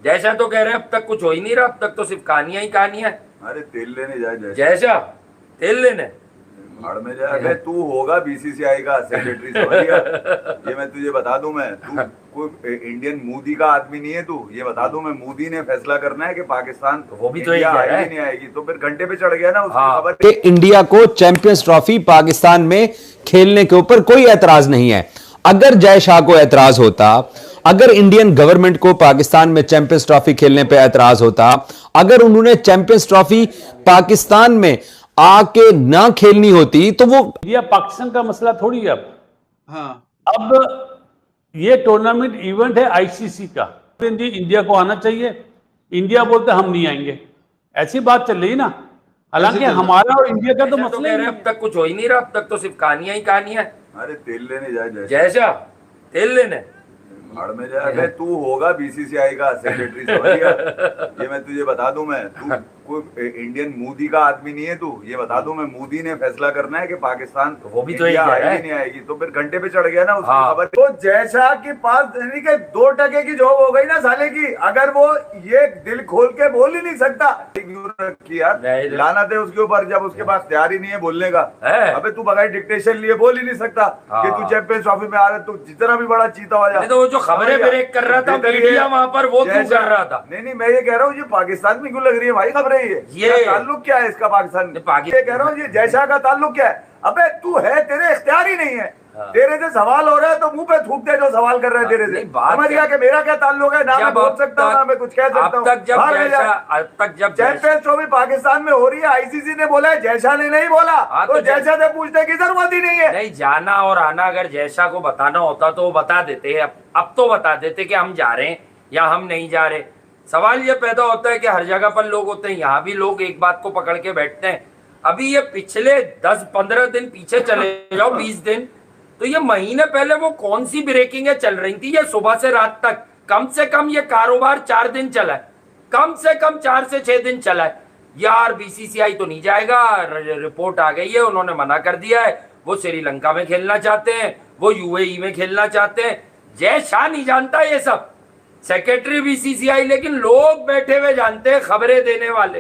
जैसा तो कह रहे हैं अब तक कुछ हो ही नहीं रहा, अब तक तो सिर्फ कहानियां ही कहानियां। अरे तेल लेने जाए जैसा तेल लेने भाड़ में जाए। अबे तू होगा बीसीसीआई का सेक्रेटरी, समझ गया? ये मैं तुझे बता दूं, मैं तू कोई इंडियन मोदी का आदमी नहीं है तू, ये बता दूं मैं। मोदी ने फैसला करना है कि पाकिस्तान वो भी तो इंडिया यही कह रहा है। आएगी नहीं आएगी, तो फिर घंटे पे चढ़ गया ना उसकी हाँ। खबर। कि इंडिया को चैंपियंस ट्रॉफी पाकिस्तान में खेलने के ऊपर कोई एतराज नहीं है। अगर जय शाह को एतराज होता, अगर इंडियन गवर्नमेंट को पाकिस्तान में चैंपियंस ट्रॉफी खेलने पे एतराज होता, अगर उन्होंने चैंपियंस ट्रॉफी पाकिस्तान में आके ना खेलनी होती तो वो इंडिया पाकिस्तान का मसला थोड़ी है अब। हाँ, अब ये टूर्नामेंट इवेंट है आईसीसी का, इंडिया को आना चाहिए। इंडिया बोलते हम नहीं आएंगे, ऐसी बात चल रही ना। हालांकि हमारा और इंडिया का तो जैसा मसला कह ही रहे नहीं हैं अब तक कुछ हो ही नहीं रहा, अब तक तो सिर्फ कहानियां ही कहानियां। अरे तेल लेने जाए जैसा तेल लेने भाड़ में जाए। अबे तू होगा बीसीसीआई का सेक्रेटरी, समझ गया? ये मैं तुझे बता दूं, मैं तू कोई इंडियन मोदी का आदमी नहीं है तू, ये बता दूं मैं। मोदी ने फैसला करना है कि पाकिस्तान वो भी तो इंडिया यही कह रहा है। आएगी नहीं आएगी, तो फिर घंटे पे चढ़ गया ना उसकी हाँ। खबर। तो जैसा के पास यानी कि 2% की जॉब हो गई ना साले की, अगर वो ये दिल खोल के बोल ही नहीं सकता यार, नहीं। लाना थे उसके ऊपर जब उसके पास तैयार ही नहीं है बोलने का। है। अबे तू बगैर डिक्टेशन लिए बोल ही नहीं सकता कि हाँ। तू चैंपियंस ट्रॉफी में आ रहा है, तू जितना भी बड़ा चीता हो जा। नहीं तो वो जो खबरें ब्रेक कर रहा था मीडिया वहां पर, वो क्यों कर रहा था? नहीं मैं ये कह रहा हूँ, ये पाकिस्तान में क्यों लग रही है भाई खबरें? ये ताल्लुक क्या है इसका पाकिस्तान में? ये कह रहा हूँ, ये जयशाह का ताल्लुक क्या है? अबे तू है, तेरे इख्तियार ही नहीं है। तेरे से सवाल हो रहा है तो मुंह पे थूक दे जो सवाल कर रहे हैं तेरे से। समझ गया कि मेरा क्या ताल्लुक है? ना मैं बोल सकता हूँ ना मैं कुछ कह सकता हूँ। अब तक जब चैंपियंस ट्रॉफी पाकिस्तान में हो रही है, आईसीसी ने बोला है, जयशाह ने नहीं बोला। तो जयशाह से पूछने की जरूरत ही नहीं है। नहीं, जाना और आना अगर जयशाह को बताना होता तो वो बता देते। अब तो बता देते कि हम जा रहे हैं या हम नहीं जा रहे। सवाल ये पैदा होता है कि हर जगह पर लोग होते हैं, यहाँ भी लोग एक बात को पकड़ के बैठते हैं। अभी ये पिछले 10-15 दिन पीछे चले जाओ, 20 दिन, तो ये महीने पहले वो कौन सी ब्रेकिंगें चल रही थी? ये सुबह से रात तक कम से कम ये कारोबार 4 दिन चला है, कम से कम 4 से 6 दिन चला है। यार बीसीसीआई तो नहीं जाएगा, रिपोर्ट आ गई है, उन्होंने मना कर दिया है। वो श्रीलंका में खेलना चाहते हैं, वो यूएई में खेलना चाहते हैं। जय शाह नहीं जानता ये सब, सेक्रेटरी बीसीसीआई, लेकिन लोग बैठे हुए जानते हैं, खबरें देने वाले,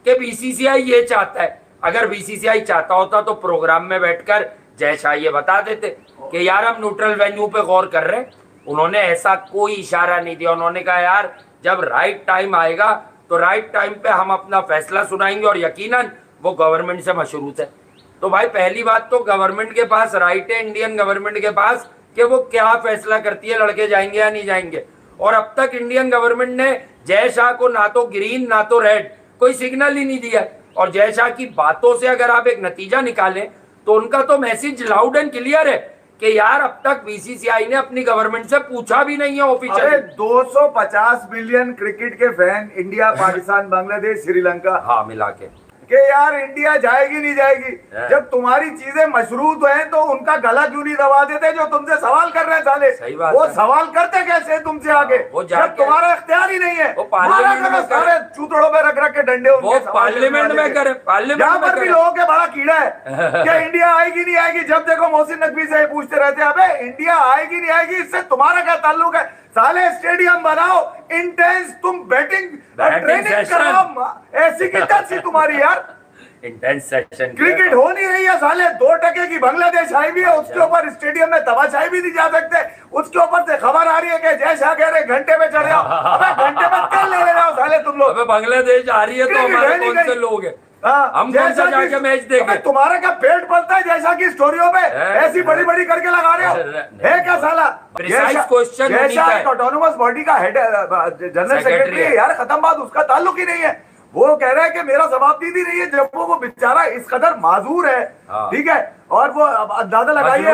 कि बीसीसीआई ये चाहता है। अगर बीसीसीआई चाहता होता तो प्रोग्राम में बैठकर जय शाह ये बता देते कि यार हम न्यूट्रल वेन्यू पे गौर कर रहे हैं। उन्होंने ऐसा कोई इशारा नहीं दिया। उन्होंने कहा यार जब राइट टाइम आएगा तो राइट टाइम पे हम अपना फैसला सुनाएंगे, और यकीनन वो गवर्नमेंट से मशरूत है। तो भाई पहली बात तो गवर्नमेंट के पास राइट है, इंडियन गवर्नमेंट के पास, कि वो क्या फैसला करती है, लड़के जाएंगे या नहीं जाएंगे। और अब तक इंडियन गवर्नमेंट ने जय शाह को ना तो ग्रीन ना तो रेड कोई सिग्नल ही नहीं दिया। और जय शाह की बातों से अगर आप एक नतीजा निकालें तो उनका तो मैसेज लाउड एंड क्लियर है कि यार अब तक बीसीसीआई ने अपनी गवर्नमेंट से पूछा भी नहीं है ऑफिशियल। 250 मिलियन क्रिकेट के फैन, इंडिया, पाकिस्तान, बांग्लादेश, श्रीलंका, हाँ मिला के, कि यार इंडिया जाएगी नहीं जाएगी। जब तुम्हारी चीजें मशरूत हैं तो उनका गला क्यों नहीं दबा देते जो तुमसे सवाल कर रहे हैं साले? सही बात वो है। सवाल करते कैसे तुमसे आगे जब तुम्हारा इख्तियार ही नहीं है? वो पार्लियामेंट में सारे चूतड़ों में रख रख के डंडे वो पार्लियामेंट में करे, पार्लियामेंट यहाँ में पर भी लोगों के बड़ा कीड़ा है क्या इंडिया आएगी नहीं आएगी। जब देखो मोहसिन नकवी से पूछते रहते हैं, अबे इंडिया आएगी नहीं आएगी, इससे तुम्हारा क्या ताल्लुक है? साले स्टेडियम बनाओ इंटेंस, तुम बैटिंग ट्रेनिंग कराओ, ऐसी की तैसी तुम्हारी यार इंटेंस सेशन। क्रिकेट हो नहीं रही है साले। 2% की बांग्लादेश आई भी है, उसके ऊपर स्टेडियम में तमाशाई भी नहीं जा सकते। उसके ऊपर से खबर आ रही है कि जय शाह कह रहे घंटे में चढ़ जाओ। अबे घंटे में तेल ले जाओ साले तुम लोग। अबे बांग्लादेश आ रही है तो हमारे कौन से लोग हैं? हम कौन सा जाके मैच देखें? तुम्हारा क्या पेट पलता है जैसा की स्टोरियों में ऐसी बड़ी बड़ी करके लगा रहे हो? है क्या साला? जैसा ऑटोनोमस बॉडी का हेड जनरल सेक्रेटरी है यार, खत्म बात, उसका ताल्लुक ही नहीं है। वो कह रहा है कि मेरा जवाब दीदी नहीं है, जब वो बेचारा इस कदर माजूर है, ठीक है, और वो अंदाजा लगाइए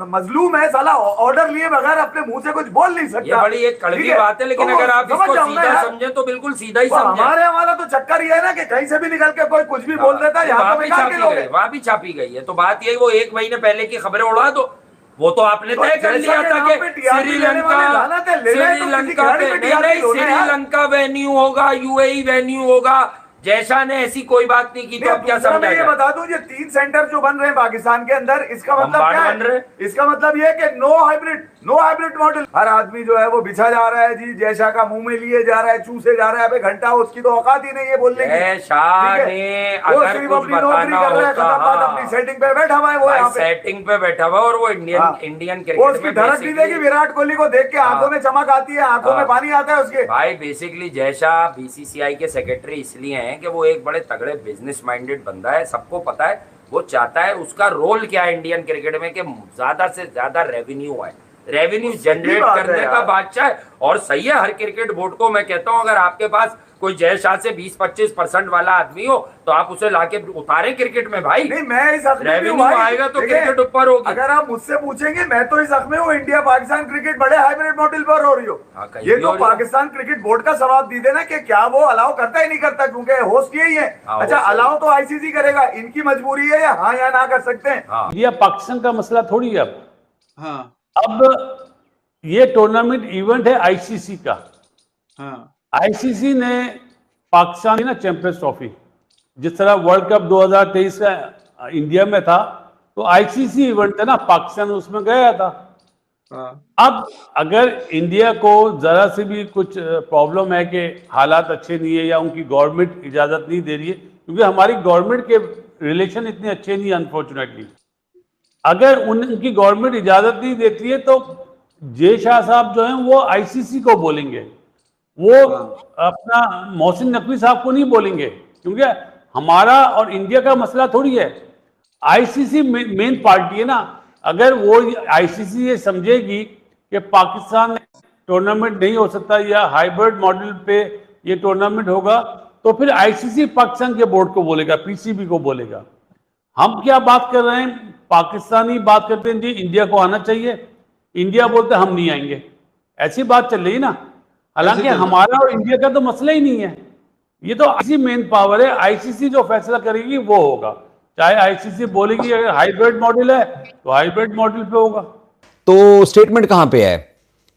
मजलूम है साला, ऑर्डर लिए बगैर अपने मुंह से कुछ बोल नहीं सकता। ये बड़ी एक कड़वी बात है, लेकिन अगर आप इसको सीधा समझे तो बिल्कुल सीधा ही समझे। हमारे हमारा तो चक्कर ये है ना कि कहीं से भी निकल के कोई कुछ भी बोल देता है। वहां भी छापी गई है, तो बात यही, वो 1 महीने पहले की खबरें उड़ा दो, वो तो आपने तय कर लिया था कि श्रीलंका वेन्यू होगा, यूएई वेन्यू होगा। जैसा ने ऐसी कोई बात नहीं की, तो अब क्या समझा? ये बता दूं, ये 3 सेंटर जो बन रहे हैं पाकिस्तान के अंदर, इसका मतलब क्या है? इसका मतलब ये है कि no hybrid no hybrid model. हर आदमी जो है वो बिछा जा रहा है जी, जय शाह का मुंह में लिए जा रहा है, चूसे जा रहा है। अबे घंटा उसकी तो औकात ही नहीं है बोलने की। जय शाह ने अगर कुछ बताना होता, अपनी सेटिंग पे बैठा हुआ है वो, यहाँ पे सेटिंग पे बैठा हुआ और वो इंडियन क्रिकेट में धड़क नहीं देगी। विराट कोहली को देख के आंखों में चमक आती है, आंखों में पानी आता है उसके। भाई बेसिकली जय शाह बीसीसीआई के सेक्रेटरी इसलिए हैं कि वो एक बड़े तगड़े बिजनेस माइंडेड बंदा है, सबको पता है। वो चाहता है उसका रोल क्या है इंडियन क्रिकेट में कि ज्यादा से ज्यादा रेवेन्यू आए, रेवेन्यू जनरेट करने का बादशाह है। और सही है, हर क्रिकेट बोर्ड को मैं कहता हूं, अगर आपके पास कोई जय शाह से 20-25% वाला आदमी हो तो आप उसे लाके उतारे क्रिकेट में भाई। नहीं, मैं इस हक में रेवेन्यू आएगा तो क्रिकेट ऊपर होगी। अगर आप मुझसे पूछेंगे, मैं तो इस हक में हूँ, इंडिया पाकिस्तान क्रिकेट बड़े हाइब्रिड मॉडल पर हो रही हो। ये तो पाकिस्तान क्रिकेट बोर्ड का जवाब दी देना कि क्या वो अलाउ करता ही नहीं करता, क्योंकि होस्ट यही है। अच्छा, अलाउ तो आईसीसी करेगा, इनकी मजबूरी है या हाँ या ना कर सकते हैं। इंडिया पाकिस्तान का मसला थोड़ी है अब ये टूर्नामेंट इवेंट है आईसीसी का। आईसीसी ने पाकिस्तान ना चैंपियंस ट्रॉफी, जिस तरह वर्ल्ड कप 2023 का इंडिया में था, तो आईसीसी इवेंट था ना, पाकिस्तान उसमें गया था। अब अगर इंडिया को जरा से भी कुछ प्रॉब्लम है कि हालात अच्छे नहीं है या उनकी गवर्नमेंट इजाजत नहीं दे रही है, क्योंकि हमारी गवर्नमेंट के रिलेशन इतने अच्छे नहीं, अनफॉर्चुनेटली अगर उनकी गवर्नमेंट इजाजत नहीं देती है तो जय शाह साहब जो हैं वो आईसीसी को बोलेंगे, वो अपना मोहसिन नकवी साहब को नहीं बोलेंगे, क्योंकि हमारा और इंडिया का मसला थोड़ी है। आईसीसी मेन पार्टी है ना। अगर वो आईसीसी ये समझेगी कि पाकिस्तान टूर्नामेंट नहीं हो सकता या हाइब्रिड मॉडल पे ये टूर्नामेंट होगा, तो फिर आईसीसी पाकिस्तान के बोर्ड को बोलेगा, पीसीबी को बोलेगा। हम क्या बात कर रहे हैं, पाकिस्तानी बात करते हैं जी इंडिया को आना चाहिए, इंडिया बोलते हम नहीं आएंगे, ऐसी बात चल रही ना। हालांकि हमारा और इंडिया का तो मसला ही नहीं है, ये तो आईसीसी मेन पावर है। आईसीसी जो फैसला करेगी वो होगा, चाहे आईसीसी बोलेगी अगर हाइब्रिड मॉडल है तो हाइब्रिड मॉडल पे होगा। तो स्टेटमेंट कहां पे है,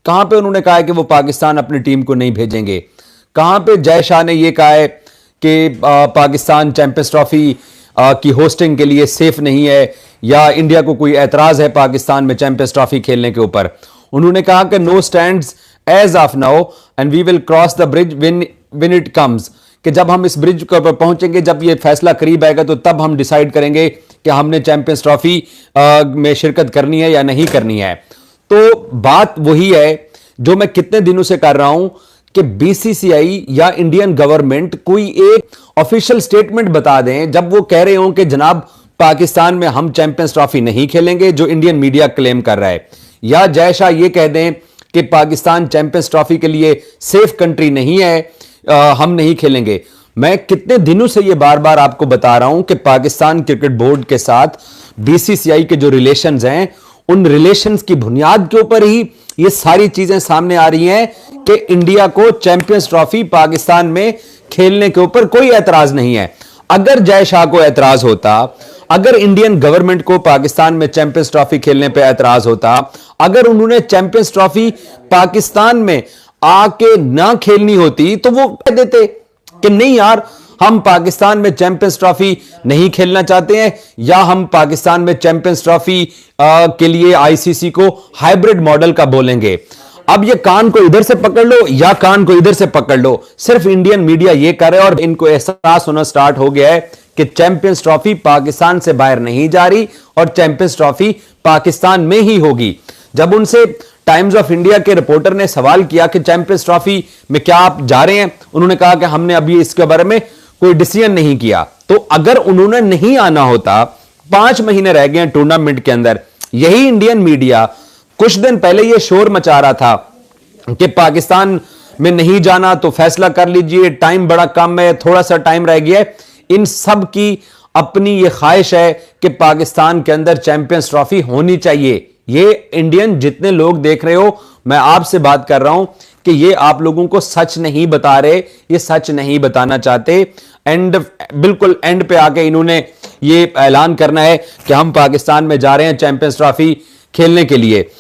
कहां पे उन्होंने कहा है कि वो पाकिस्तान अपनी टीम को नहीं भेजेंगे? कहां पे जय शाह ने ये कहा है कि पाकिस्तान चैंपियंस ट्रॉफी की होस्टिंग के लिए सेफ नहीं है या इंडिया को कोई एतराज है पाकिस्तान में चैंपियंस ट्रॉफी खेलने के ऊपर? उन्होंने कहा कि no stands as of now and we will cross the bridge when it comes, कि जब हम इस ब्रिज के ऊपर पहुंचेंगे, जब ये फैसला करीब आएगा तो तब हम डिसाइड करेंगे कि हमने चैंपियंस ट्रॉफी में शिरकत करनी है या नहीं करनी है। तो बात वही है जो मैं कितने दिनों से कर रहा हूं कि बीसीसीआई या इंडियन गवर्नमेंट कोई एक ऑफिशियल स्टेटमेंट बता दें, जब वो कह रहे हों कि जनाब पाकिस्तान में हम चैंपियंस ट्रॉफी नहीं खेलेंगे, जो इंडियन मीडिया क्लेम कर रहा है, या जय शाह ये कह दें कि पाकिस्तान चैंपियंस ट्रॉफी के लिए सेफ कंट्री नहीं है, हम नहीं खेलेंगे। मैं कितने दिनों से ये बार बार आपको बता रहा हूं कि पाकिस्तान क्रिकेट बोर्ड के साथ बीसीसीआई के जो रिलेशंस हैं, उन रिलेशंस की बुनियाद के ऊपर ही ये सारी चीजें सामने आ रही हैं कि इंडिया को चैंपियंस ट्रॉफी पाकिस्तान में खेलने के ऊपर कोई एतराज नहीं है। अगर जय शाह को एतराज होता, अगर इंडियन गवर्नमेंट को पाकिस्तान में चैंपियंस ट्रॉफी खेलने पे एतराज होता, अगर उन्होंने चैंपियंस ट्रॉफी पाकिस्तान में आके ना खेलनी होती तो वो कह देते कि नहीं यार, हम पाकिस्तान में चैंपियंस ट्रॉफी नहीं खेलना चाहते हैं, या हम पाकिस्तान में चैंपियंस ट्रॉफी के लिए आईसीसी को हाइब्रिड मॉडल का बोलेंगे। अब ये कान को इधर से पकड़ लो या कान को इधर से पकड़ लो, सिर्फ इंडियन मीडिया ये कर रहा है और इनको एहसास होना स्टार्ट हो गया है कि चैंपियंस ट्रॉफी पाकिस्तान से बाहर नहीं जा रही और चैंपियंस ट्रॉफी पाकिस्तान में ही होगी। जब उनसे टाइम्स ऑफ इंडिया के रिपोर्टर ने सवाल किया कि चैंपियंस ट्रॉफी में क्या आप जा रहे हैं, उन्होंने कहा कि हमने अभी इसके बारे में कोई डिसीजन नहीं किया। तो अगर उन्होंने नहीं आना होता, 5 महीने रह गए हैं टूर्नामेंट के अंदर, यही इंडियन मीडिया कुछ दिन पहले यह शोर मचा रहा था कि पाकिस्तान में नहीं जाना तो फैसला कर लीजिए, टाइम बड़ा कम है, थोड़ा सा टाइम रह गया है। इन सब की अपनी यह ख्वाहिश है कि पाकिस्तान के अंदर चैंपियंस ट्रॉफी होनी चाहिए। ये इंडियन जितने लोग देख रहे हो, मैं आपसे बात कर रहा हूं कि ये आप लोगों को सच नहीं बता रहे, ये सच नहीं बताना चाहते। बिल्कुल एंड पे आके इन्होंने ये ऐलान करना है कि हम पाकिस्तान में जा रहे हैं चैंपियंस ट्रॉफी खेलने के लिए।